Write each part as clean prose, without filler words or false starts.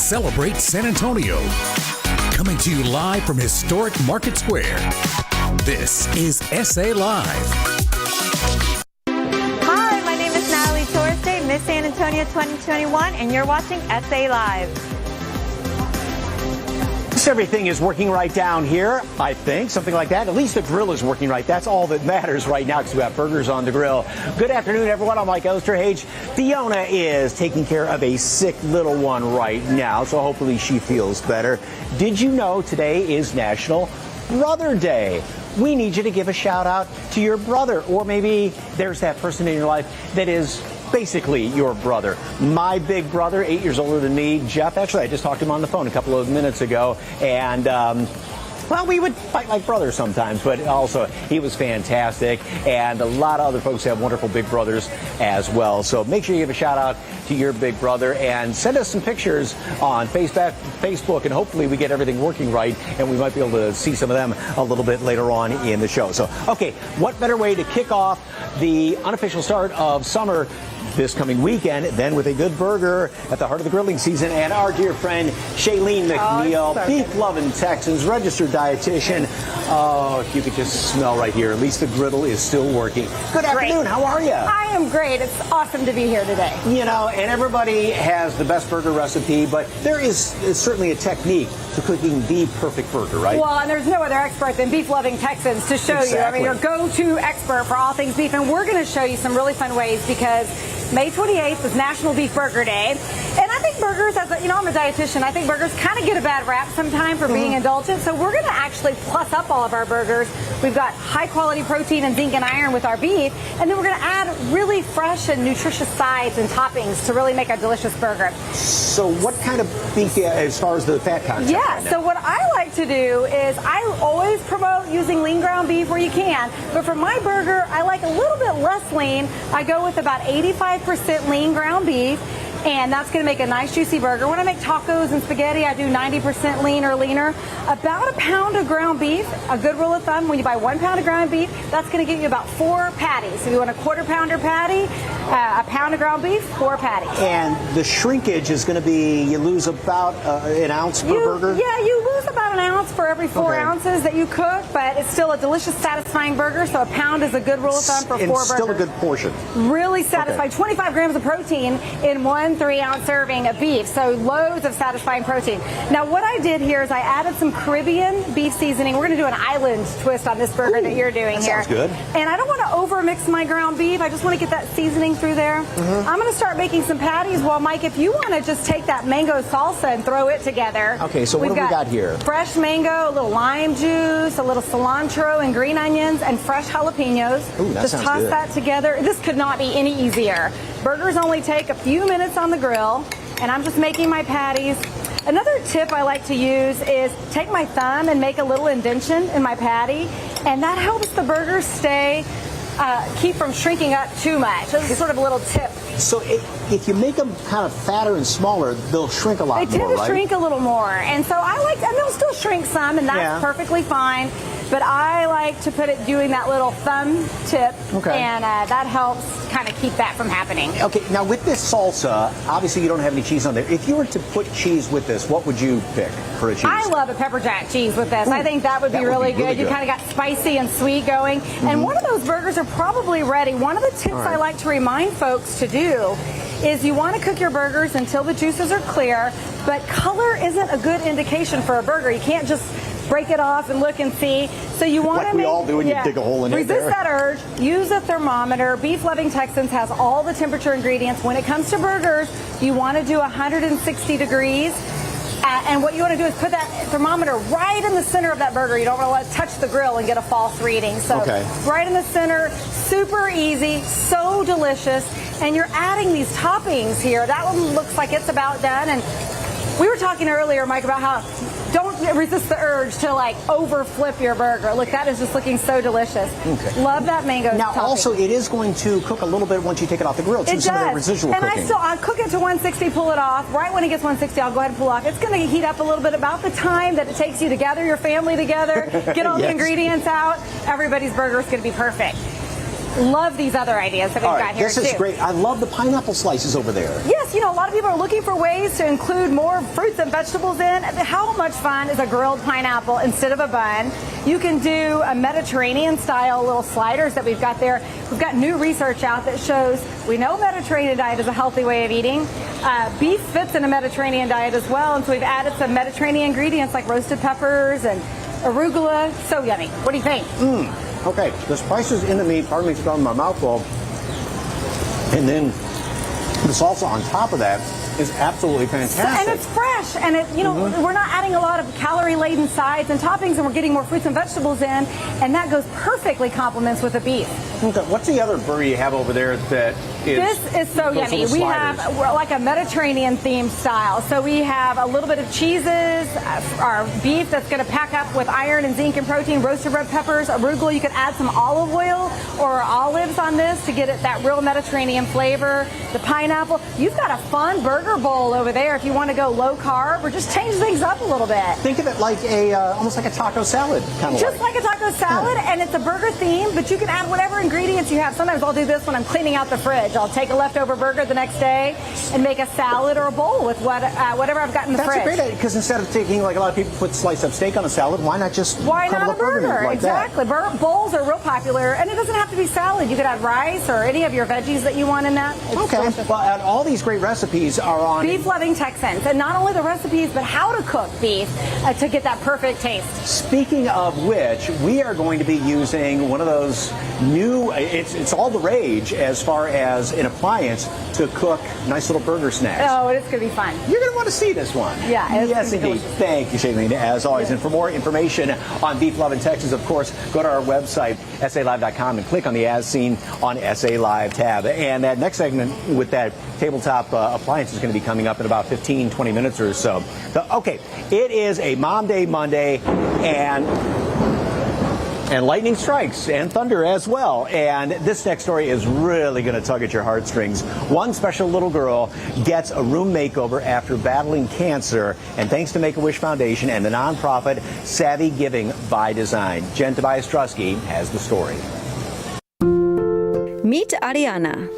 celebrate San Antonio. Coming to you live from historic Market Square. This is SA Live. Hi, my name is Natalie Torresday, Miss San Antonio 2021, and you're watching SA Live. Everything is working right down here, I think, something like that. At least the grill is working right. That's all that matters right now because we have burgers on the grill. Good afternoon, everyone. I'm Mike Osterhage. Fiona is taking care of a sick little one right now, so hopefully she feels better. Did you know today is National Brother Day? We need you to give a shout out to your brother, or maybe there's that person in your life that is basically your brother. My big brother, 8 years older than me, Jeff. Actually, I just talked to him on the phone a couple of minutes ago, and well, we would fight like brothers sometimes, but also he was fantastic, and a lot of other folks have wonderful big brothers as well. So make sure you give a shout out to your big brother and send us some pictures on Facebook, and hopefully we get everything working right, and we might be able to see some of them a little bit later on in the show. So, okay, what better way to kick off the unofficial start of summer this coming weekend than with a good burger at the heart of the grilling season, and our dear friend Shailene McNeil, beef-loving Texans, registered dietitian. Oh, if you could just smell right here. At least the griddle is still working. Good afternoon. How are you? I am great. It's awesome to be here today. You know, and everybody has the best burger recipe, but there is certainly a technique to cooking the perfect burger, right? Well, and there's no other expert than beef-loving Texans to show you. I mean, your go-to expert for all things beef, and we're going to show you some really fun ways because May 28th is National Beef Burger Day, and I think burgers, as a, you know, I'm a dietitian, I think burgers kind of get a bad rap sometimes for being indulgent, so we're going to actually plus up all of our burgers. We've got high-quality protein and zinc and iron with our beef, and then we're going to add really fresh and nutritious sides and toppings to really make a delicious burger. So what kind of beef as far as the fat content? Yeah, so what I like to do is I always promote using lean ground beef where you can, but for my burger, I like a little bit less lean. I go with about 85% lean ground beef, and that's going to make a nice juicy burger. When I make tacos and spaghetti, I do 90% lean or leaner. About a pound of ground beef, a good rule of thumb, when you buy 1 pound of ground beef, that's going to get you about 4 patties. If you want a quarter pounder patty, a pound of ground beef, 4 patties. And the shrinkage is going to be, you lose about an ounce per burger? Yeah, you lose about an ounce for every 4 ounces that you cook, but it's still a delicious, satisfying burger, so a pound is a good rule of thumb for 4 burgers. Still a good portion. Really satisfying. 25 grams of protein in 1 3-ounce serving of beef, so loads of satisfying protein. Now, what I did here is I added some Caribbean beef seasoning. We're going to do an island twist on this burger that you're doing here. Sounds good. And I don't want to over-mix my ground beef. I just want to get that seasoning through there. I'm going to start making some patties. Well, Mike, if you want to just take that mango salsa and throw it together. Okay, so what have we got here? Fresh mango, a little lime juice, a little cilantro and green onions, and fresh jalapenos. Ooh, that just sounds toss good. that together. This could not be any easier. Burgers only take a few minutes on the grill, and I'm just making my patties. Another tip I like to use is take my thumb and make a little indentation in my patty, and that helps the burgers stay, keep from shrinking up too much. This is sort of a little tip. So if you make them kind of fatter and smaller, they'll shrink a lot more, They tend to shrink a little more, and so I like, and they'll still shrink some, and that's perfectly fine. But I like to put it doing that little thumb tip, and that helps kind of keep that from happening. Okay, now with this salsa, obviously you don't have any cheese on there. If you were to put cheese with this, what would you pick for a cheese? I love a pepper jack cheese with this. I think that would be really good. You kind of got spicy and sweet going. And one of those burgers are probably ready. One of the tips I like to remind folks to do is you want to cook your burgers until the juices are clear, but color isn't a good indication for a burger. You can't just break it off and look and see. So you want like to we all do when you dig a hole in it. Resist that urge. Use a thermometer. Beef Loving Texans has all the temperature ingredients. When it comes to burgers, you want to do 160 degrees. And what you want to do is put that thermometer right in the center of that burger. You don't want to let it touch the grill and get a false reading. So right in the center, super easy, so delicious. And you're adding these toppings here. That one looks like it's about done. And we were talking earlier, Mike, about how don't resist the urge to like over flip your burger. Look, that is just looking so delicious. Love that mango Now topping. also it is going to cook a little bit once you take it off the grill too, some of that residual and cooking. I'll cook it to 160, pull it off. Right when it gets 160, I'll go ahead and pull off. It's going to heat up a little bit, about the time that it takes you to gather your family together, get all the ingredients out. Everybody's burger is going to be perfect. Love these other ideas that we've got here this is too. great. I love the pineapple slices over there. Yes, you know, a lot of people are looking for ways to include more fruits and vegetables in. How much fun is a grilled pineapple instead of a bun? You can do a Mediterranean style little sliders that we've got there. We've got new research out that shows we know Mediterranean diet is a healthy way of eating. Beef fits in a Mediterranean diet as well, and so we've added some Mediterranean ingredients like roasted peppers and arugula. So yummy. What do you think? Okay, the spices in the meat, pardon me for throwing my mouth full, and then the salsa on top of that is absolutely fantastic. And it's fresh, and it, you know, we're not adding a lot of calorie-laden sides and toppings, and we're getting more fruits and vegetables in, and that goes perfectly complements with the beef. Okay, what's the other burger you have over there that is? This is so yummy. We have, we're like a Mediterranean themed style. So we have a little bit of cheeses, our beef that's going to pack up with iron and zinc and protein, roasted red peppers, arugula. You could add some olive oil or olives on this to get it that real Mediterranean flavor. The pineapple. You've got a fun burger bowl over there if you want to go low carb or just change things up a little bit. Think of it like a almost like a taco salad kind of. Just like a taco salad, and it's a burger theme, but you can add whatever ingredients you have. Sometimes I'll do this when I'm cleaning out the fridge. I'll take a leftover burger the next day and make a salad or a bowl with whatever I've got in the fridge. That's a great idea, because instead of taking, like a lot of people put slice of steak on a salad, why not just crumble a burger? Like exactly. That? Bowls are real popular, and it doesn't have to be salad. You could add rice or any of your veggies that you want in that. It's okay. delicious. Well, and all these great recipes are on Beef-loving Texans, and not only the recipes, but how to cook beef to get that perfect taste. Speaking of which, we are going to be using one of those new, it's all the rage as far as an appliance to cook nice little burger snacks. Oh, it's going to be fun. You're going to want to see this one. Yeah, it's yes, gonna be indeed. delicious. Thank you, Shailene, as always. And for more information on Beef Lovin' Texas, of course, go to our website, SALive.com, and click on the As Seen on SA Live tab. And that next segment with that tabletop appliance is going to be coming up in about 15, 20 minutes or so. Okay, it is a Mom Day Monday, and lightning strikes and thunder as well. And this next story is really going to tug at your heartstrings. One special little girl gets a room makeover after battling cancer, and thanks to Make-A-Wish Foundation and the nonprofit Savvy Giving by Design. Jen Tobias-Trusky has the story. Meet Ariana,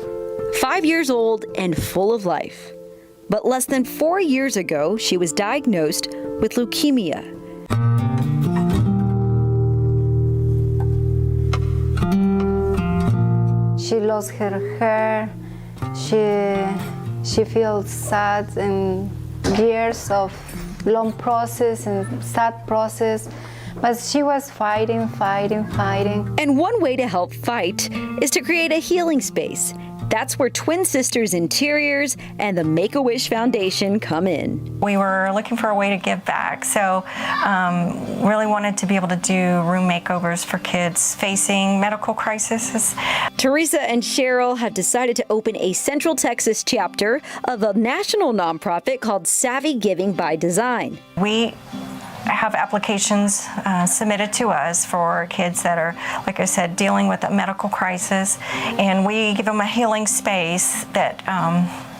5 years old and full of life. But less than 4 years ago, she was diagnosed with leukemia. She lost her hair. She feels sad and years of long process and sad process. But she was fighting. And one way to help fight is to create a healing space. That's where Twin Sisters Interiors and the Make-A-Wish Foundation come in. We were looking for a way to give back, so really wanted to be able to do room makeovers for kids facing medical crises. Teresa and CHERYL have decided to open a Central Texas chapter of a national nonprofit called Savvy Giving by Design. We have applications submitted to us for kids that are, like I said, dealing with a medical crisis, and we give them a healing space that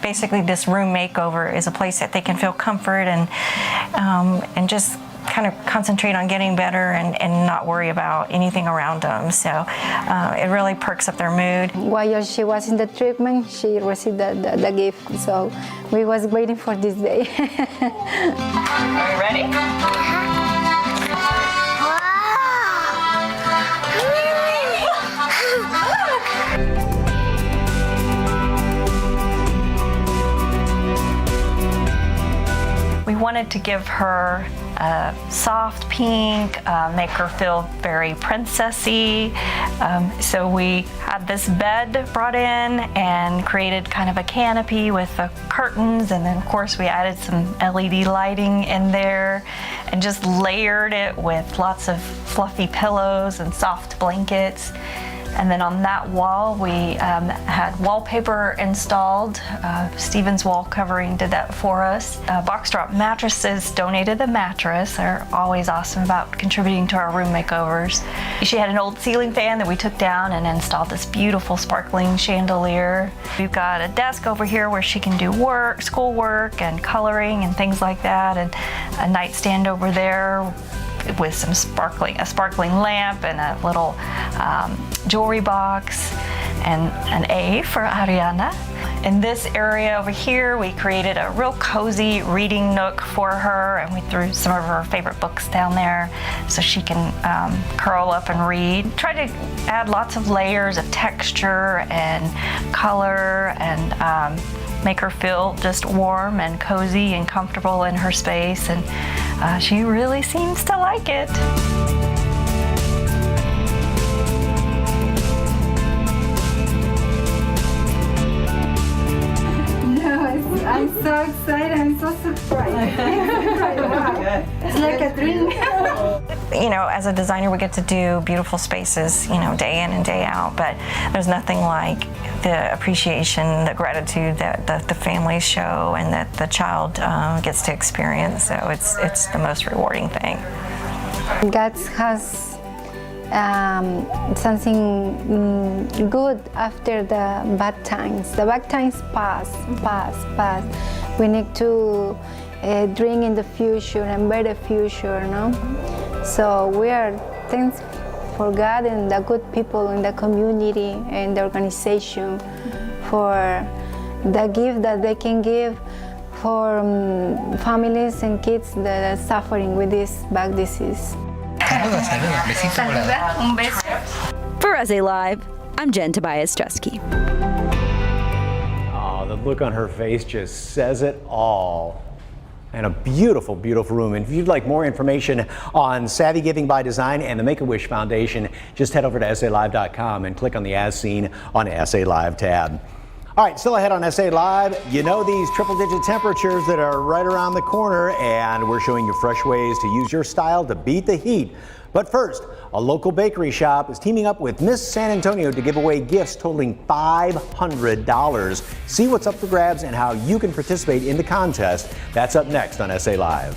basically this room makeover is a place that they can feel comfort and just kind of concentrate on getting better and not worry about anything around them. So it really perks up their mood. While she was in the treatment, she received the gift. So we was waiting for this day. Are you ready? We wanted to give her a soft pink, make her feel very princessy. So we had this bed brought in and created kind of a canopy with the curtains, and then of course we added some LED lighting in there and just layered it with lots of fluffy pillows and soft blankets. And then on that wall, we had wallpaper installed. Steven's wall covering did that for us. Box Drop Mattresses donated the mattress. They're always awesome about contributing to our room makeovers. She had an old ceiling fan that we took down and installed this beautiful sparkling chandelier. We've got a desk over here where she can do work, schoolwork and coloring and things like that, and a nightstand over there. with some a sparkling lamp and a little jewelry box, and an A for Ariana. In this area over here, we created a real cozy reading nook for her, and we threw some of her favorite books down there so she can curl up and read. Try to add lots of layers of texture and color and make her feel just warm and cozy and comfortable in her space, and she really seems to like it. I'm so excited. I'm so surprised. Wow. It's like a dream. You know, as a designer, we get to do beautiful spaces, you know, day in and day out, but there's nothing like the appreciation, the gratitude that the families show and that the child gets to experience. So it's the most rewarding thing. God has something good after the bad times. The bad times pass. We need to dream in the future and better future, no? So we are thankful for God and the good people in the community and the organization for the gift that they can give for families and kids that are suffering with this back disease. For SA Live, I'm Jen Tobias Drusky. Oh, the look on her face just says it all. And a beautiful, beautiful room. And if you'd like more information on Savvy Giving by Design and the Make-A-Wish Foundation, just head over to SALive.com and click on the As Seen on SA Live tab. All right, still ahead on SA Live, you know these triple-digit temperatures that are right around the corner, and we're showing you fresh ways to use your style to beat the heat. But first, a local bakery shop is teaming up with Miss San Antonio to give away gifts totaling $500. See what's up for grabs and how you can participate in the contest. That's up next on SA Live.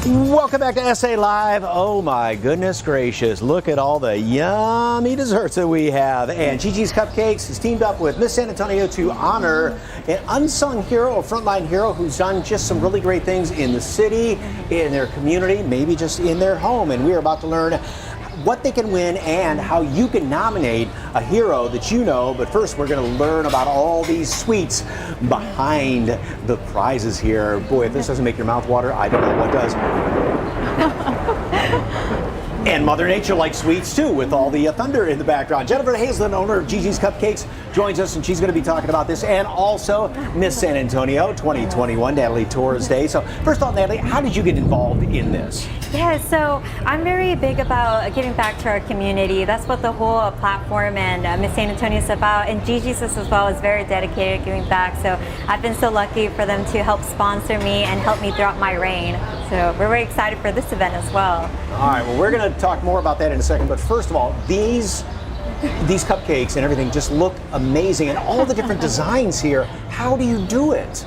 Welcome back to SA Live. Oh my goodness gracious, look at all the yummy desserts that we have. And Gigi's Cupcakes has teamed up with Miss San Antonio to honor an unsung hero, a frontline hero who's done just some really great things in the city, in their community, maybe just in their home. And we are about to learn what they can win and how you can nominate a hero that you know. But first, we're going to learn about all these sweets behind the prizes here. Boy, if this doesn't make your mouth water, I don't know what does. And Mother Nature likes sweets too, with all the thunder in the background. Jennifer Hazelton, owner of Gigi's Cupcakes, joins us, and she's going to be talking about this. And also Miss San Antonio 2021, Natalie Torres Day. So first of all, Natalie, how did you get involved in this? Yeah, so I'm very big about giving back to our community. That's what the whole platform and Miss San Antonio is about. And Gigi's as well is very dedicated to giving back. So I've been so lucky for them to help sponsor me and help me throughout my reign. So we're very excited for this event as well. All right, well, we're going to talk more about that in a second. But first of all, these cupcakes and everything just look amazing. And all the different designs here, how do you do it?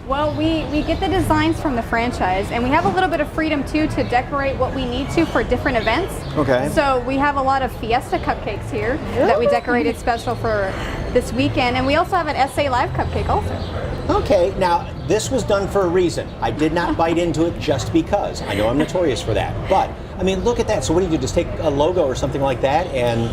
Well, we get the designs from the franchise, and we have a little bit of freedom too to decorate what we need to for different events. Okay. So we have a lot of Fiesta cupcakes here that we decorated special for this weekend, and we also have an SA Live cupcake also. Okay, now this was done for a reason. I did not bite into it just because. I know I'm notorious for that. But, I mean, look at that. So what do you do? Just take a logo or something like that and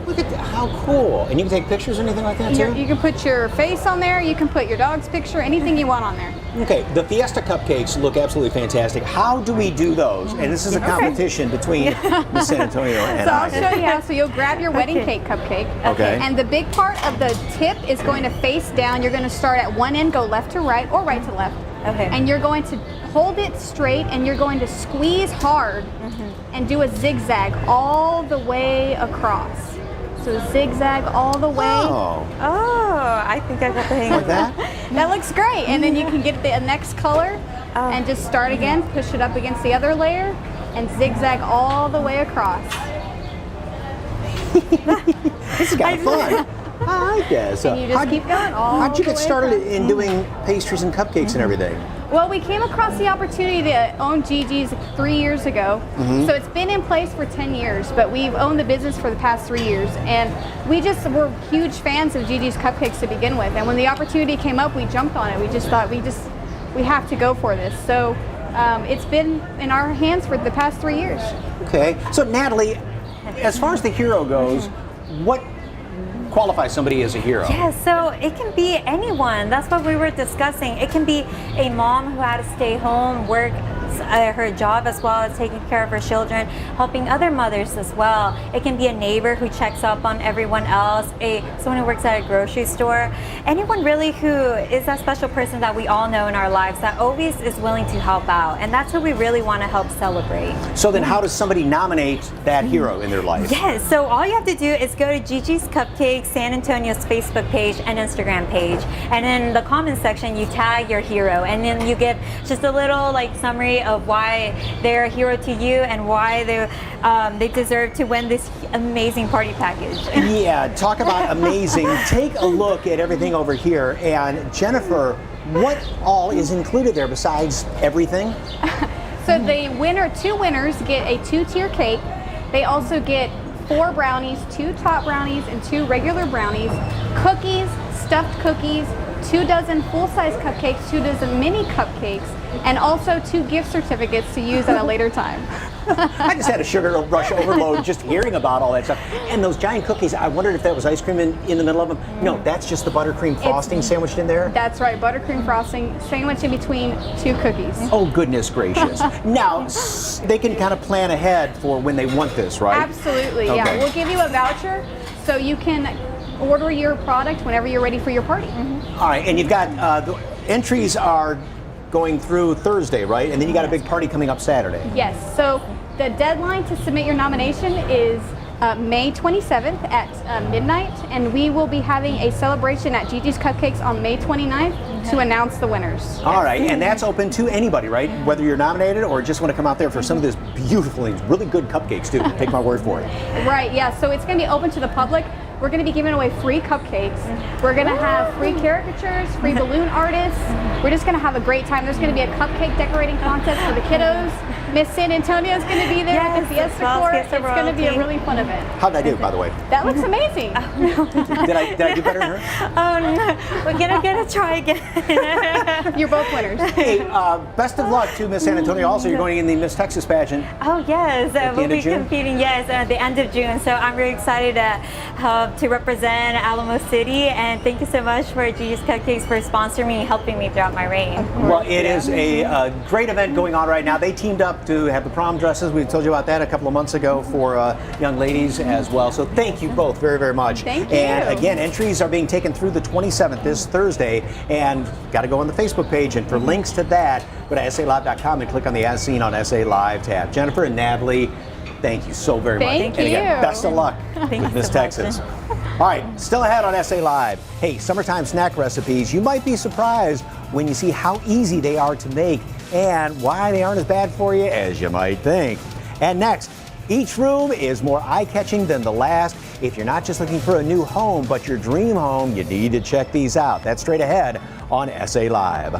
look at how cool. And you can take pictures or anything like that too? You can put your face on there, you can put your dog's picture, anything you want on there. Okay, the Fiesta cupcakes look absolutely fantastic. How do we do those? And this is a competition between Miss San Antonio and So I'll show you how. So you'll grab your wedding cake cupcake. Okay. And the big part of the tip is going to face down. You're going to start at one end, go left to right or right to left. Okay. And you're going to hold it straight and you're going to squeeze hard and do a zigzag all the way across. So zigzag all the way. Oh, I think I got the hang like of that? That looks great. And then you can get the next color and just start again, push it up against the other layer and zigzag all the way across. This is kind of fun. I like this. And you just keep going all How'd you the get way started across. in doing pastries and cupcakes and everything? Well, we came across the opportunity to own Gigi's 3 years ago. So it's been in place for 10 years, but we've owned the business for the past 3 years. And we just were huge fans of Gigi's Cupcakes to begin with. And when the opportunity came up, we jumped on it. We just thought we have to go for this. So it's been in our hands for the past 3 years. Okay, so Natalie, as far as the hero goes, what qualifies somebody as a hero? Yeah, so it can be anyone. That's what we were discussing. It can be a mom who had to stay home, work her job as well as taking care of her children, helping other mothers as well. It can be a neighbor who checks up on everyone else, someone who works at a grocery store, anyone really who is that special person that we all know in our lives that always is willing to help out. And that's who we really want to help celebrate. So then how does somebody nominate that hero in their life? Yes, so all you have to do is go to Gigi's Cupcakes San Antonio's Facebook page and Instagram page, and in the comment section you tag your hero, and then you get just a little summary of why they're a hero to you and why they deserve to win this amazing party package. Yeah, talk about amazing. Take a look at everything over here. And Jennifer, what all is included there besides everything? So the two winners get a 2-tier cake. They also get 4 brownies, 2 top brownies and 2 regular brownies, cookies, stuffed cookies, 2 dozen full-size cupcakes, 2 dozen mini cupcakes, and also 2 gift certificates to use at a later time. I just had a sugar rush overload just hearing about all that stuff. And those giant cookies, I wondered if that was ice cream in the middle of them. No, that's just the buttercream frosting sandwiched in there? That's right, buttercream frosting sandwiched in between 2 cookies. Oh, goodness gracious. Now, they can kind of plan ahead for when they want this, right? Absolutely, yeah. Okay. We'll give you a voucher so you can order your product whenever you're ready for your party. All right, and you've got, the entries are going through Thursday, right? And then you got a big party coming up Saturday. Yes, so the deadline to submit your nomination is May 27th at midnight, and we will be having a celebration at Gigi's Cupcakes on May 29th to announce the winners. All right, and that's open to anybody, right? Whether you're nominated or just want to come out there for some of this beautiful, really good cupcakes too. Take my word for it. Right, yeah, so it's going to be open to the public. we're going to be giving away free cupcakes. We're going to have free caricatures, free balloon artists. We're just going to have a great time. There's going to be a cupcake decorating contest for the kiddos. Miss San Antonio is going to be there with the Fiesta Corps. It's going to be a really fun event. How did I do, by the way? That looks amazing. Did I do better than her? Oh no, we're gonna try again. You're both winners. Hey, best of luck to Miss San Antonio. Also, you're going in the Miss Texas pageant. Oh yes, we'll be June? competing. Yes, at the end of June. So I'm really excited to represent Alamo City. And thank you so much for Gigi's Cupcakes for sponsoring me and helping me throughout my reign. Well, it is a great event going on right now. They teamed up to have the prom dresses. We told you about that a couple of months ago for young ladies as well. So thank you both very, very much. Thank you. And again, entries are being taken through the 27th, this Thursday. And got to go on the Facebook page. And for links to that, go to SALive.com and click on the As Seen on SA Live tab. Jennifer and Natalie, thank you so very much. Thank and again, you. best of luck Thank with you Miss so much. Texas. All right, still ahead on SA Live. Hey, summertime snack recipes. You might be surprised when you see how easy they are to make and why they aren't as bad for you as you might think. And next, each room is more eye-catching than the last. If you're not just looking for a new home, but your dream home, you need to check these out. That's straight ahead on SA Live.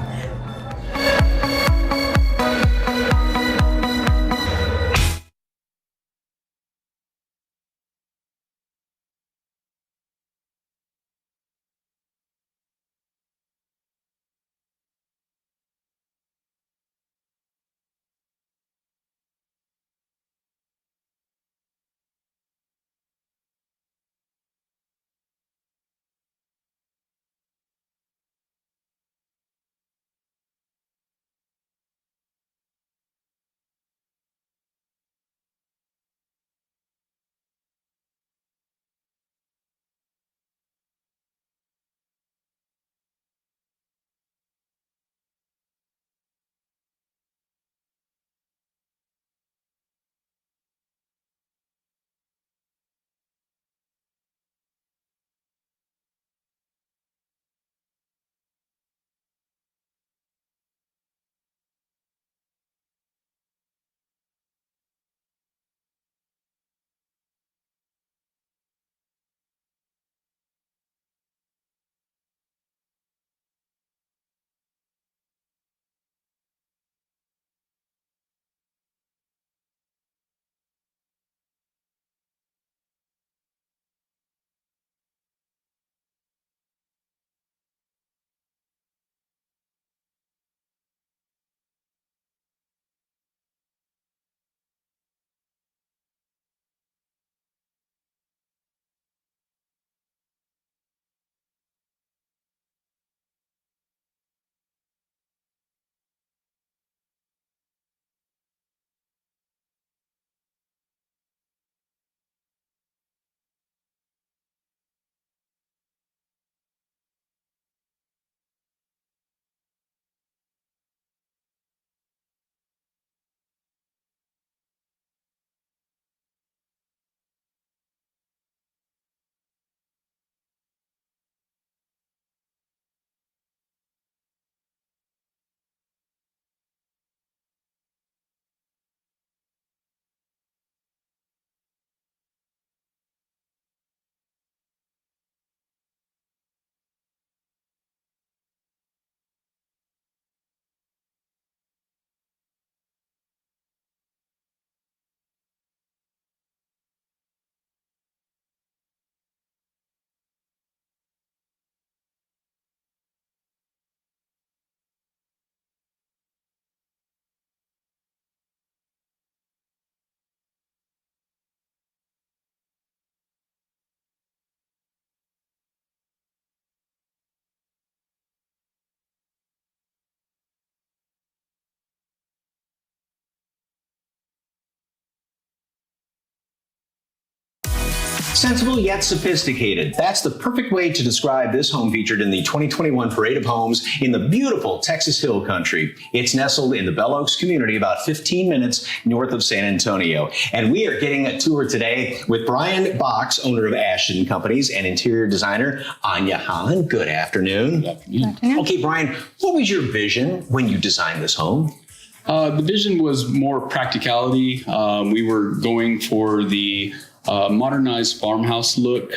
Sensible yet sophisticated. That's the perfect way to describe this home featured in the 2021 Parade of Homes in the beautiful Texas Hill Country. It's nestled in the Bell Oaks community about 15 minutes north of San Antonio. And we are getting a tour today with Brian Box, owner of Ashton Companies, and interior designer Anya Holland. Good afternoon. Good afternoon. Okay, Brian, what was your vision when you designed this home? The vision was more practicality. We were going for the modernized farmhouse look.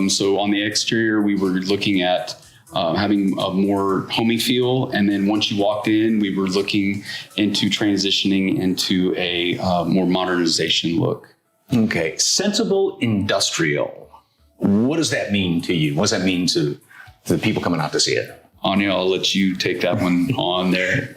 So on the exterior, we were looking at having a more homey feel. And then once you walked in, we were looking into transitioning into a more modernization look. Okay, sensible industrial. What does that mean to you? What does that mean to the people coming out to see it? Anya, I'll let you take that one on there.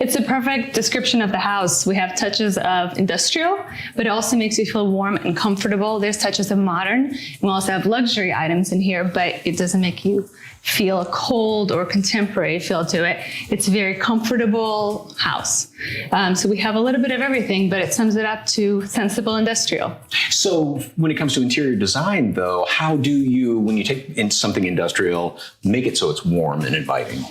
It's a perfect description of the house. We have touches of industrial, but it also makes you feel warm and comfortable. There's touches of modern. We also have luxury items in here, but it doesn't make you feel a cold or contemporary feel to it. It's a very comfortable house. So we have a little bit of everything, but it sums it up to sensible industrial. So when it comes to interior design, though, how do you, when you take in something industrial, make it so it's warm and inviting?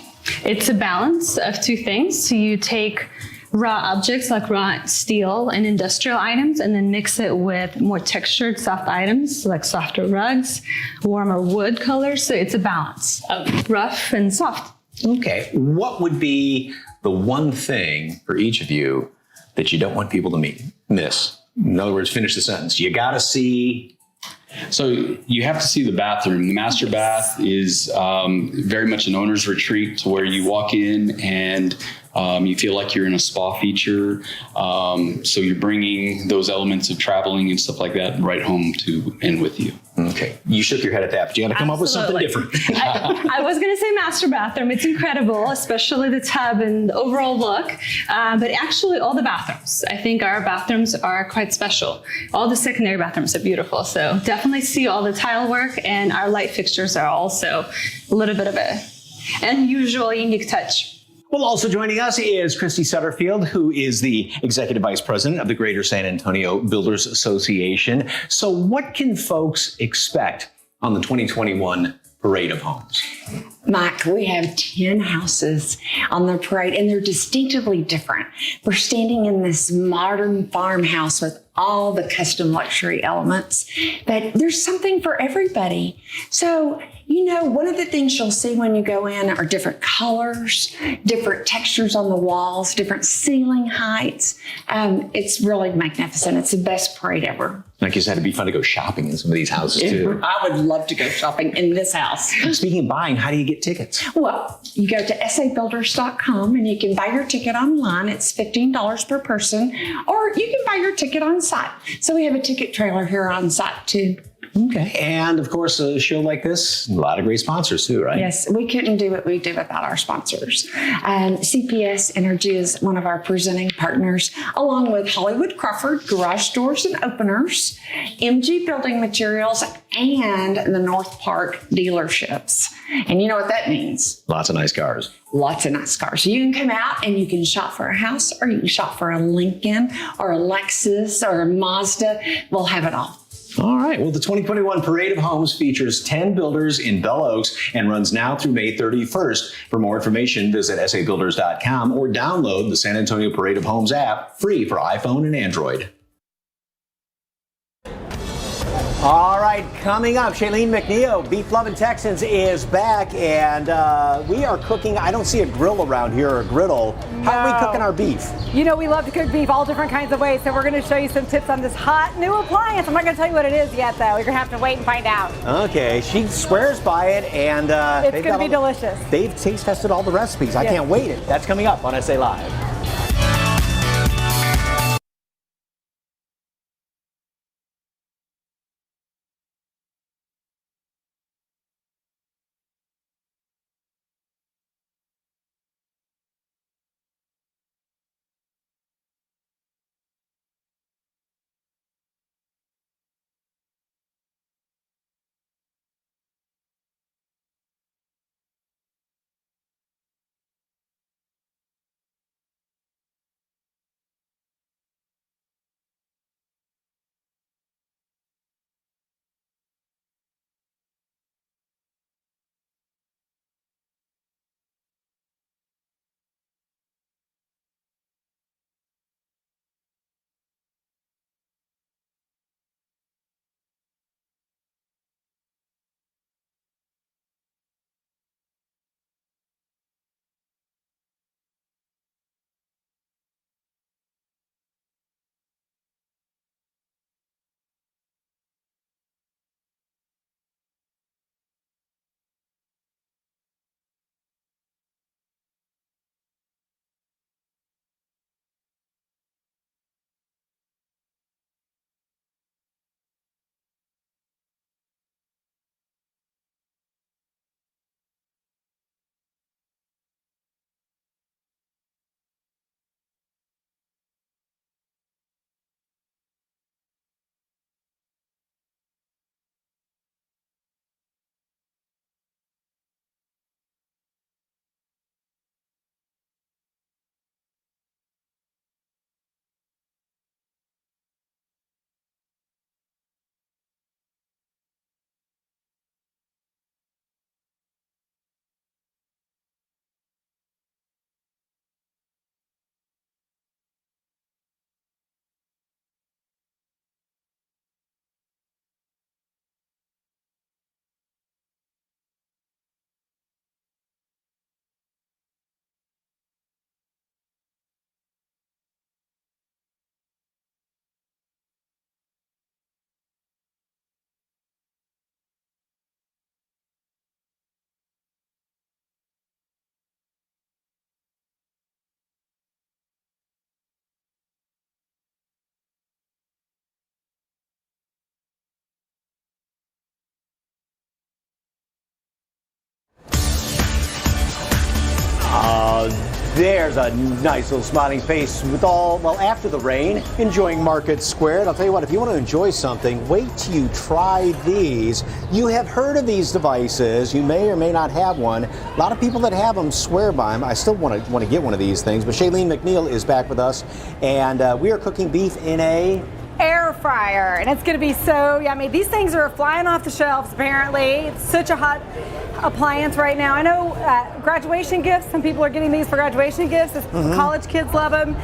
It's a balance of two things. So you take raw objects like raw steel and industrial items and then mix it with more textured soft items like softer rugs, warmer wood colors. So it's a balance of rough and soft. Okay. What would be the one thing for each of you that you don't want people to miss? In other words, finish the sentence. You got to see. So you have to see the bathroom. The master bath is very much an owner's retreat, to where you walk in and you feel like you're in a spa feature. So you're bringing those elements of traveling and stuff like that right home to and with you. Okay. You shook your head at that, but you got to come up with something different. I was going to say master bathroom. It's incredible, especially the tub and the overall look. But actually all the bathrooms. I think our bathrooms are quite special. All the secondary bathrooms are beautiful. So definitely see all the tile work, and our light fixtures are also a little bit of a unusual, unique touch. Well, also joining us is Christy Sutterfield, who is the Executive Vice President of the Greater San Antonio Builders Association. So what can folks expect on the 2021 Parade of Homes? Mike, we have 10 houses on the parade, and they're distinctively different. We're standing in this modern farmhouse with all the custom luxury elements, but there's something for everybody. So, you know, one of the things you'll see when you go in are different colors, different textures on the walls, different ceiling heights. It's really magnificent. It's the best parade ever. I guess it'd be fun to go shopping in some of these houses too. I would love to go shopping in this house. Speaking of buying, how do you get tickets? Well, you go to sabuilders.com and you can buy your ticket online. It's $15 per person, or you can buy your ticket on site. So we have a ticket trailer here on site too. Okay. And of course, a show like this, a lot of great sponsors too, right? Yes, we couldn't do what we do without our sponsors. CPS Energy is one of our presenting partners, along with Hollywood Crawford Garage Doors and Openers, MG Building Materials, and the North Park dealerships. And you know what that means? Lots of nice cars. Lots of nice cars. So you can come out and you can shop for a house, or you can shop for a Lincoln or a Lexus or a Mazda. We'll have it all. All right. Well, the 2021 Parade of Homes features 10 builders in Belle Oaks and runs now through May 31st. For more information, visit sabuilders.com or download the San Antonio Parade of Homes app, free for iPhone and Android. All right, coming up, Shailene McNeil, Beef Loving Texans, is back, and we are cooking. I don't see a grill around here or a griddle. How are we cooking our beef? You know, we love to cook beef all different kinds of ways, so we're going to show you some tips on this hot new appliance. I'm not going to tell you what it is yet, though. You're going to have to wait and find out. Okay, she swears by it, and it's going to be delicious. They've taste tested all the recipes. I can't wait. That's coming up on SA Live. There's a nice little smiling face with all, well, after the rain, enjoying Market Square. And I'll tell you what, if you want to enjoy something, wait till you try these. You have heard of these devices. You may or may not have one. A lot of people that have them swear by them. I still want to get one of these things. But Shailene McNeil is back with us, and we are cooking beef in a air fryer, and it's going to be so yummy. These things are flying off the shelves apparently. It's such a hot appliance right now. I know graduation gifts, some people are getting these for graduation gifts. College kids love them.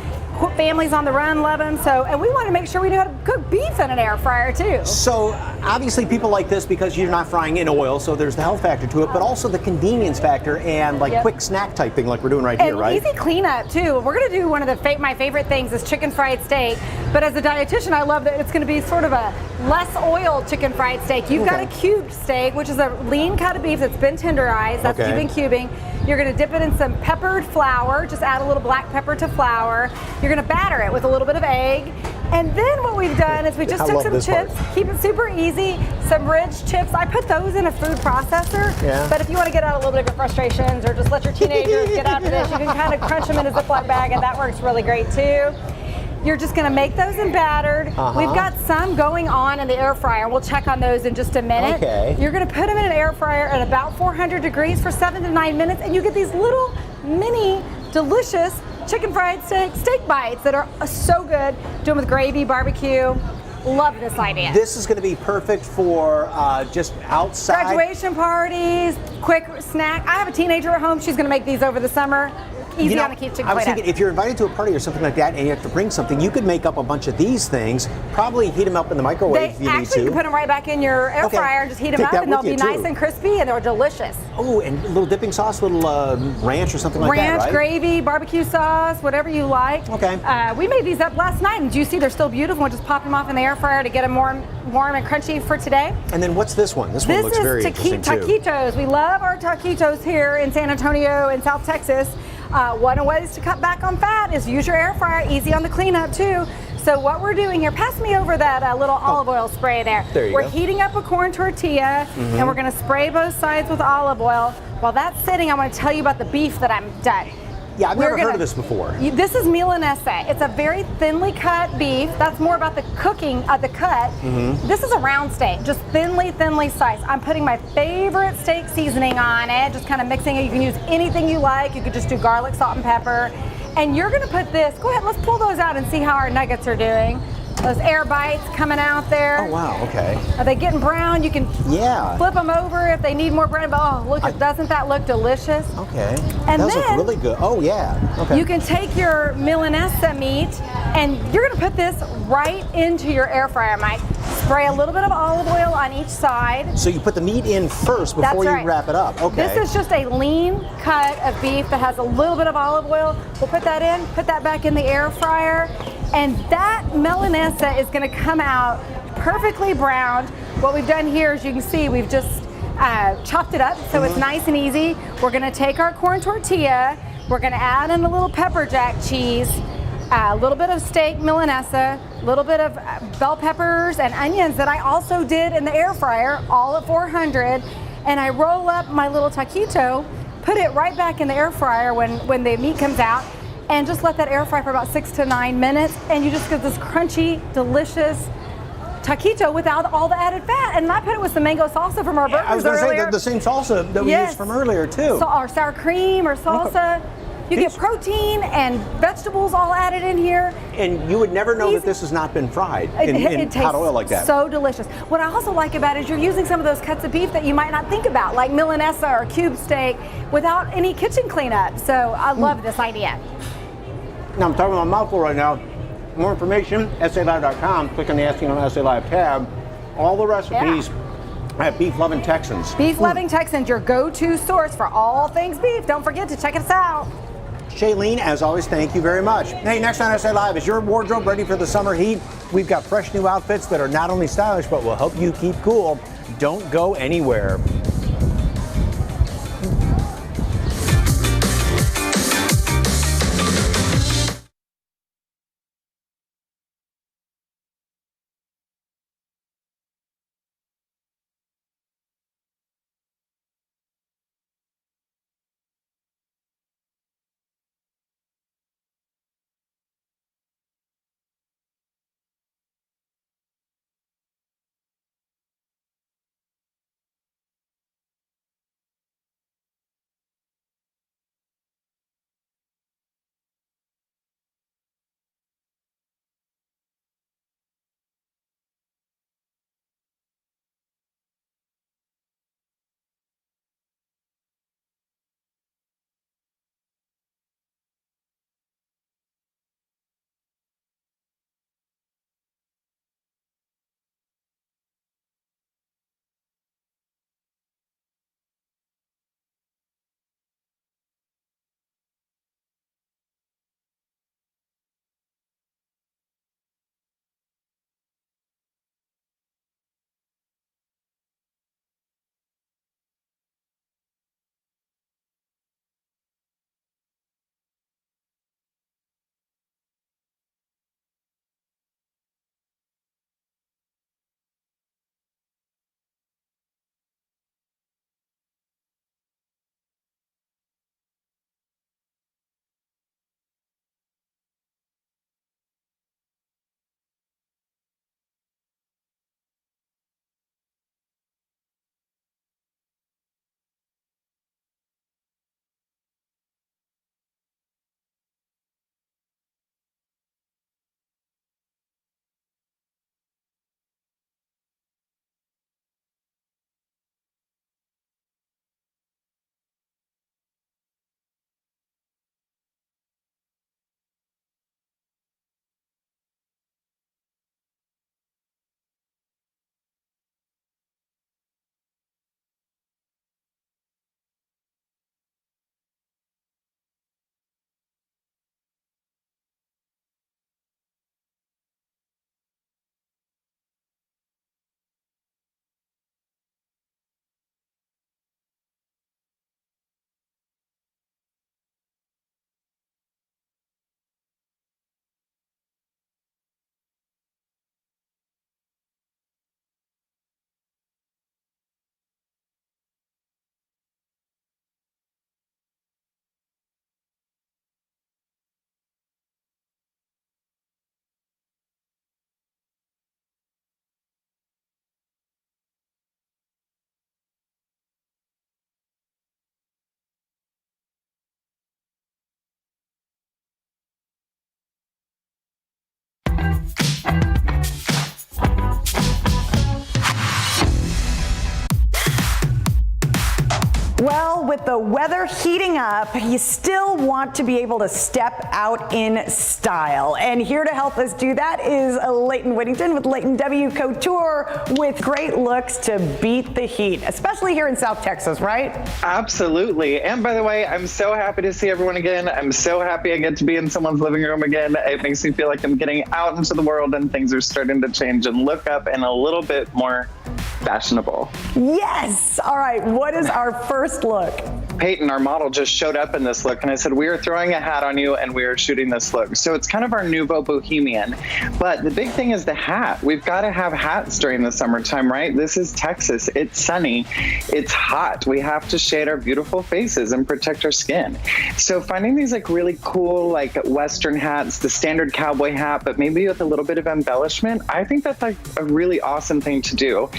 Families on the run love them. So, and we want to make sure we know how to cook beef in an air fryer too. So obviously people like this because you're not frying in oil, so there's the health factor to it, but also the convenience factor and like quick snack type thing like we're doing right here, right? Easy cleanup too. We're going to do one of my favorite things is chicken fried steak, but as a dietitian I love that it's going to be sort of a less oiled chicken fried steak. You've got a cubed steak, which is a lean cut of beef that's been tenderized, that's what you've been cubing. You're going to dip it in some peppered flour, just add a little black pepper to flour. You're going to batter it with a little bit of egg. And then what we've done is we just took some chips, keep it super easy, some Ridge chips. I put those in a food processor, but if you want to get out a little bit of your frustrations or just let your teenagers get after this, you can kind of crunch them in a Ziploc bag, and that works really great too. You're just going to make those in battered. We've got some going on in the air fryer. We'll check on those in just a minute. You're going to put them in an air fryer at about 400 degrees for 7 to 9 minutes, and you get these little mini delicious chicken fried steak bites that are so good. Do them with gravy, barbecue. Love this idea. This is going to be perfect for just outside. Graduation parties, quick snack. I have a teenager at home. She's going to make these over the summer. Easy on the kitchen cleanup. I was thinking, if you're invited to a party or something like that and you have to bring something, you could make up a bunch of these things, probably heat them up in the microwave if you need to. Actually, you can put them right back in your air fryer and just heat them up, and they'll be nice and crispy, and they're delicious. Oh, and a little dipping sauce, little ranch or something like that, right? Ranch, gravy, barbecue sauce, whatever you like. We made these up last night, and do you see they're still beautiful? We'll just pop them off in the air fryer to get them warm and crunchy for today. And then what's this one? This one looks very interesting too. This is taquitos. We love our taquitos here in San Antonio and South Texas. One of the ways to cut back on fat is use your air fryer, easy on the cleanup too. So what we're doing here, pass me over that little olive oil spray there. We're heating up a corn tortilla and we're gonna spray both sides with olive oil. While that's sitting, I wanna tell you about the beef that I'm done. Yeah, I've never heard of this before. This is Milanese. It's a very thinly cut beef. That's more about the cooking of the cut. This is a round steak, just thinly sliced. I'm putting my favorite steak seasoning on it, just kind of mixing it. You can use anything you like. You could just do garlic, salt, and pepper. And you're gonna put this, go ahead, let's pull those out and see how our nuggets are doing. Those air bites coming out there. Oh, wow, okay. Are they getting brown? You can flip them over if they need more brown. But oh, look, doesn't that look delicious? Okay. And those look really good. Oh, yeah. Okay. You can take your Milanese meat and you're gonna put this right into your air fryer, Mike. Spray a little bit of olive oil on each side. So you put the meat in first before you wrap it up. Okay. This is just a lean cut of beef that has a little bit of olive oil. We'll put that in, put that back in the air fryer. And that Milanese is gonna come out perfectly browned. What we've done here, as you can see, we've just chopped it up so it's nice and easy. We're gonna take our corn tortilla, we're gonna add in a little pepper jack cheese, a little bit of steak Milanese, a little bit of bell peppers and onions that I also did in the air fryer, all at 400. And I roll up my little taquito, put it right back in the air fryer when the meat comes out, and just let that air fry for about 6 to 9 minutes, and you just get this crunchy, delicious taquito without all the added fat. And I put it with some mango salsa from our burgers I was going to earlier. say the same salsa that we used from earlier too. So our sour cream or salsa. You get protein and vegetables all added in here. And you would never know that this has not been fried in hot oil like that. So delicious. What I also like about it is you're using some of those cuts of beef that you might not think about, like Milanese or cube steak, without any kitchen cleanup. So I love this idea. Now I'm talking about my mouthful right now. More information, SALive.com. Click on the Asking on SA Live tab. All the recipes at Beef Loving Texans. Beef Loving Texans, your go-to source for all things beef. Don't forget to check us out. Shailene, as always, thank you very much. Hey, next on SA Live, is your wardrobe ready for the summer heat? We've got fresh new outfits that are not only stylish, but will help you keep cool. Don't go anywhere. with the weather heating up, you still want to be able to step out in style. And here to help us do that is Leighton Whittington with Leighton W Couture with great looks to beat the heat, especially here in South Texas, right? Absolutely. And by the way, I'm so happy to see everyone again. I'm so happy I get to be in someone's living room again. It makes me feel like I'm getting out into the world and things are starting to change and look up and a little bit more fashionable. Yes! All right, what is our first look? Peyton, our model, just showed up in this look, and I said, we are throwing a hat on you and we are shooting this look. So it's kind of our nouveau bohemian, but the big thing is the hat. We've got to have hats during the summertime, right? This is Texas. It's sunny. It's hot. We have to shade our beautiful faces and protect our skin. So finding these like really cool, like Western hats, the standard cowboy hat, but maybe with a little bit of embellishment, I think that's like a really awesome thing to do.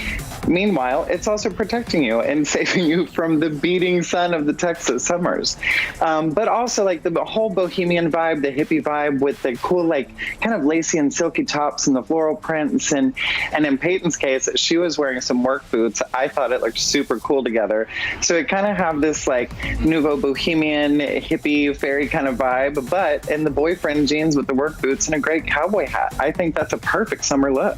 Meanwhile, it's also protecting you and saving you from the beating sun of the Texas summers. But also like the whole bohemian vibe, the hippie vibe with the cool, like kind of lacy and silky tops and the floral prints. And in Peyton's case, she was wearing some work boots. I thought it looked super cool together. So it kind of have this like nouveau bohemian, hippie, fairy kind of vibe, but in the boyfriend jeans with the work boots and a great cowboy hat. I think that's a perfect summer look.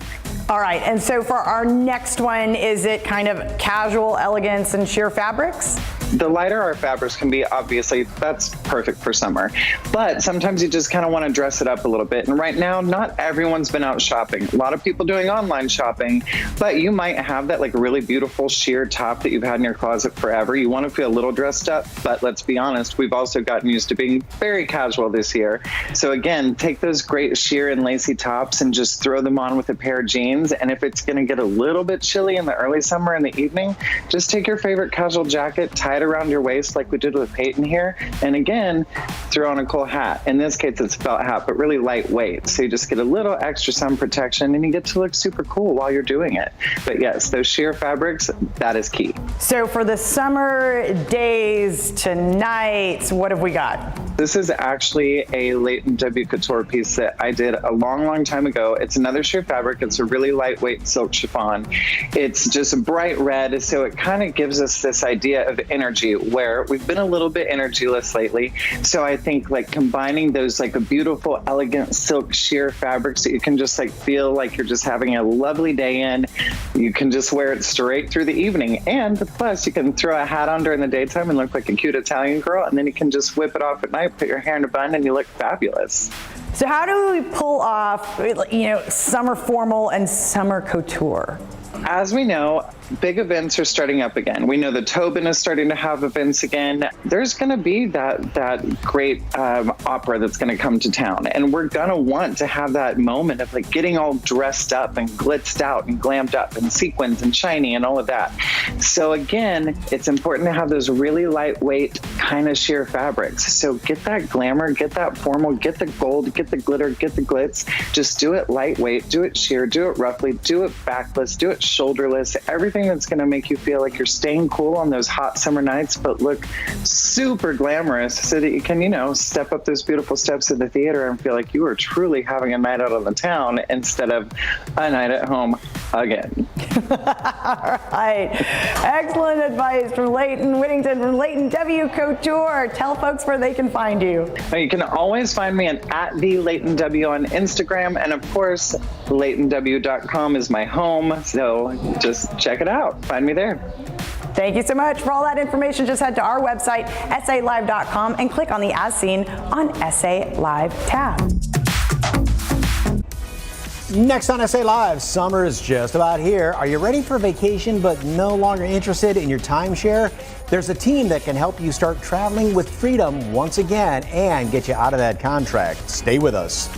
All right, and so for our next one, is it kind of casual elegance and sheer fabrics? The lighter our fabrics can be, obviously, that's perfect for summer. But sometimes you just kind of want to dress it up a little bit. And right now, not everyone's been out shopping. A lot of people doing online shopping, but you might have that like really beautiful sheer top that you've had in your closet forever. You want to feel a little dressed up, but let's be honest, we've also gotten used to being very casual this year. So again, take those great sheer and lacy tops and just throw them on with a pair of jeans. And if it's going to get a little bit chilly in the early summer in the evening, just take your favorite casual jacket, tie it around your waist like we did with Peyton here, and again, throw on a cool hat. In this case, it's a felt hat, but really lightweight. So you just get a little extra sun protection and you get to look super cool while you're doing it. But yes, those sheer fabrics, that is key. So for the summer days to nights, what have we got? This is actually a Leighton W Couture piece that I did a long, long time ago. It's another sheer fabric. It's a really lightweight silk chiffon. It's just a bright red, so it kind of gives us this idea of energy where we've been a little bit energyless lately. So I think like combining those like a beautiful, elegant silk sheer fabrics that you can just like feel like you're just having a lovely day in. You can just wear it straight through the evening. And plus you can throw a hat on during the daytime and look like a cute Italian girl. And then you can just whip it off at night, put your hair in a bun, and you look fabulous. So how do we pull off, summer formal and summer couture? As we know, big events are starting up again. We know the Tobin is starting to have events again. There's going to be that great opera that's going to come to town. And we're going to want to have that moment of like getting all dressed up and glitzed out and glammed up and sequins and shiny and all of that. So again, it's important to have those really lightweight kind of sheer fabrics. So get that glamour, get that formal, get the gold, get the glitter, get the glitz. Just do it lightweight, do it sheer, do it roughly, do it backless, do it shoulderless, everything that's going to make you feel like you're staying cool on those hot summer nights, but look super glamorous so that you can, step up those beautiful steps of the theater and feel like you are truly having a night out on the town instead of a night at home again. All right. Excellent advice from Leighton Whittington from Leighton W Couture. Tell folks where they can find you. You can always find me at the Leighton W on Instagram. And of course, LeightonW.com is my home. So just check it out. Find me there. Thank you so much. For all that information, just head to our website, SALive.com, and click on the As Seen on SA Live tab. Next on SA Live, summer is just about here. Are you ready for vacation but no longer interested in your timeshare? There's a team that can help you start traveling with freedom once again and get you out of that contract. Stay with us.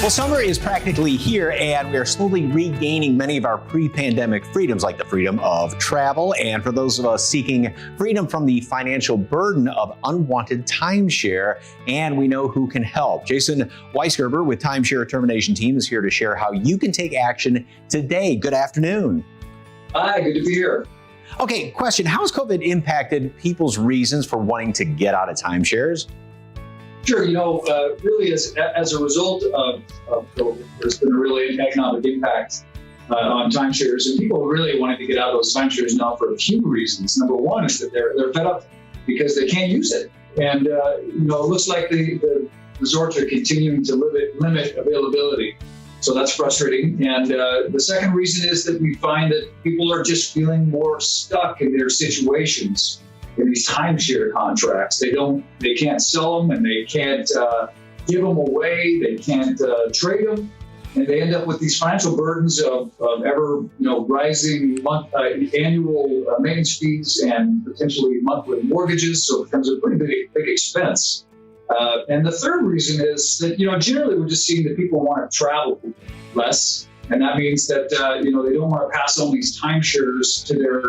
Well, summer is practically here, and we are slowly regaining many of our pre-pandemic freedoms, like the freedom of travel, and for those of us seeking freedom from the financial burden of unwanted timeshare, and we know who can help. Jason WEISGERBER with Timeshare Termination Team is here to share how you can take action today. Good afternoon. Hi, good to be here. Okay, question. How has COVID impacted people's reasons for wanting to get out of timeshares? Sure, really as a result of COVID, there's been a really economic impact on timeshares, and people really wanting to get out of those timeshares now for a few reasons. Number one is that they're fed up because they can't use it, and it looks like the resorts are continuing to limit availability. So that's frustrating. And the second reason is that we find that people are just feeling more stuck in their situations in these timeshare contracts. They can't sell them, and they can't give them away. They can't trade them, and they end up with these financial burdens of ever rising annual maintenance fees and potentially monthly mortgages. So it becomes a pretty big expense. And the third reason is that generally we're just seeing that people want to travel less. And that means that, they don't want to pass on these timeshares to their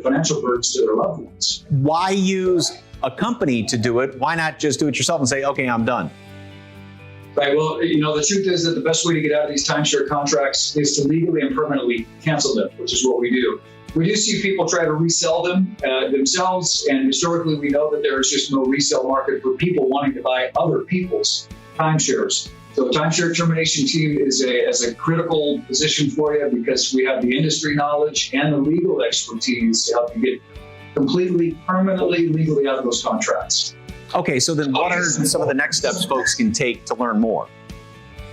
financial burdens to their loved ones. Why use a company to do it? Why not just do it yourself and say, okay, I'm done? Right. Well, the truth is that the best way to get out of these timeshare contracts is to legally and permanently cancel them, which is what we do. We do see people try to resell them themselves. And historically, we know that there is just no resale market for people wanting to buy other people's timeshares. So Timeshare Termination Team is a critical position for you because we have the industry knowledge and the legal expertise to help you get completely, permanently, legally out of those contracts. Okay, so then what are some of the next steps folks can take to learn more?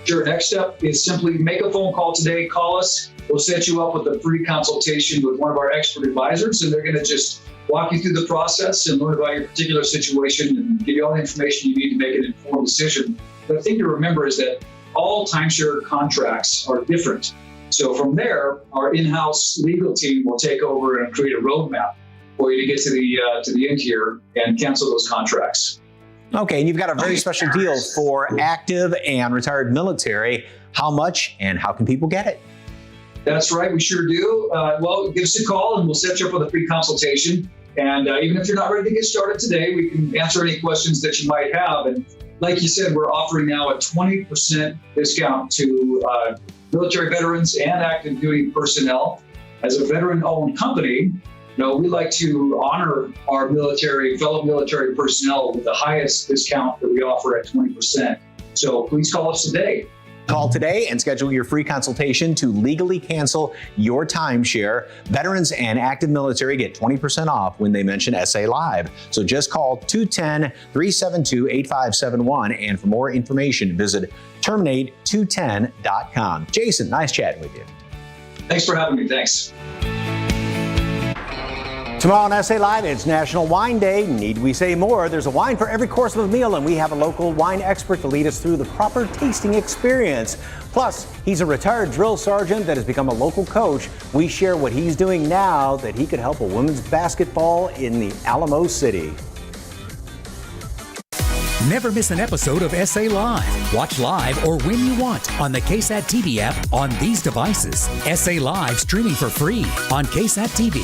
Sure, next step is simply make a phone call today, call us. We'll set you up with a free consultation with one of our expert advisors, and they're going to just walk you through the process and learn about your particular situation and give you all the information you need to make an informed decision. The thing to remember is that all timeshare contracts are different. So from there, our in-house legal team will take over and create a roadmap for you to get to the end here and cancel those contracts. Okay, and you've got a very special deal for active and retired military. How much and how can people get it? That's right, we sure do. Well, give us a call and we'll set you up with a free consultation. And even if you're not ready to get started today, we can answer any questions that you might have. And like you said, we're offering now a 20% discount to military veterans and active duty personnel. As a veteran-owned company, we like to honor our fellow military personnel with the highest discount that we offer at 20%. So please call us today. Call today and schedule your free consultation to legally cancel your timeshare. Veterans and active military get 20% off when they mention SA Live. So just call 210-372-8571. And for more information, visit terminate210.com. Jason, nice chatting with you. Thanks for having me. Thanks. Tomorrow on SA Live, it's National Wine Day. Need we say more? There's a wine for every course of the meal, and we have a local wine expert to lead us through the proper tasting experience. Plus, he's a retired drill sergeant that has become a local coach. We share what he's doing now that he could help a women's basketball in the Alamo City. Never miss an episode of SA Live. Watch live or when you want on the KSAT TV app on these devices. SA Live streaming for free on KSAT TV.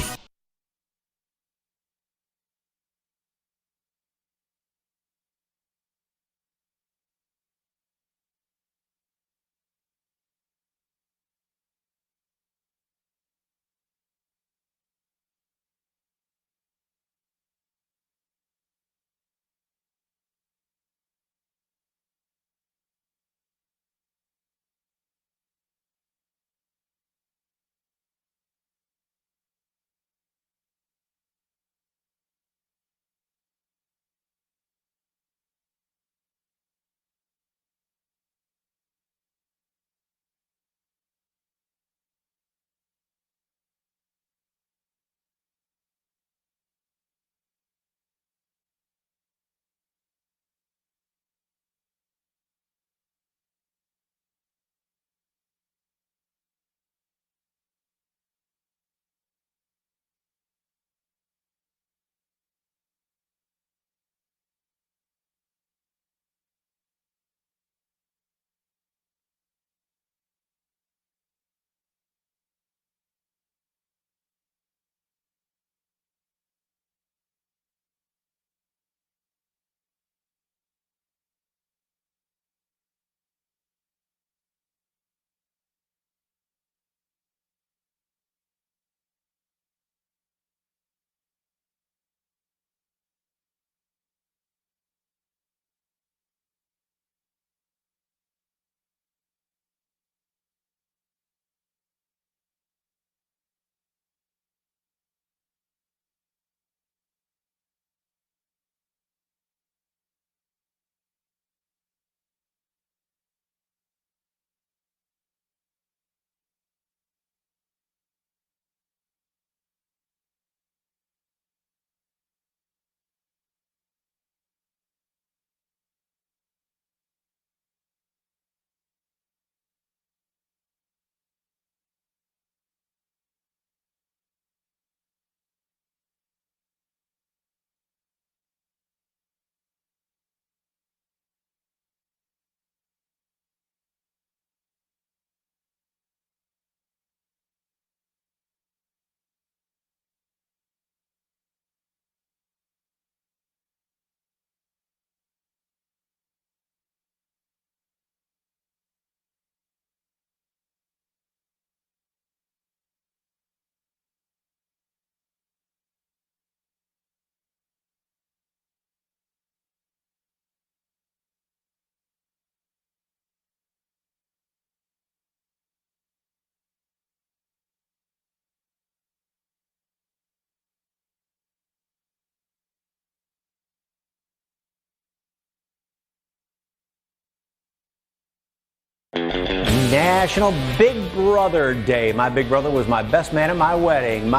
National Big Brother Day. My big brother was my best man at my wedding.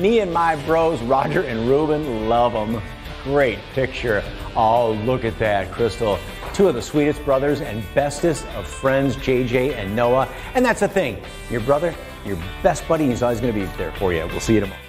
Me and my bros, Roger and Ruben, love them. Great picture. Oh, look at that, Crystal. Two of the sweetest brothers and bestest of friends, JJ and Noah. And that's the thing. Your brother, your best buddy, he's always going to be there for you. We'll see you tomorrow.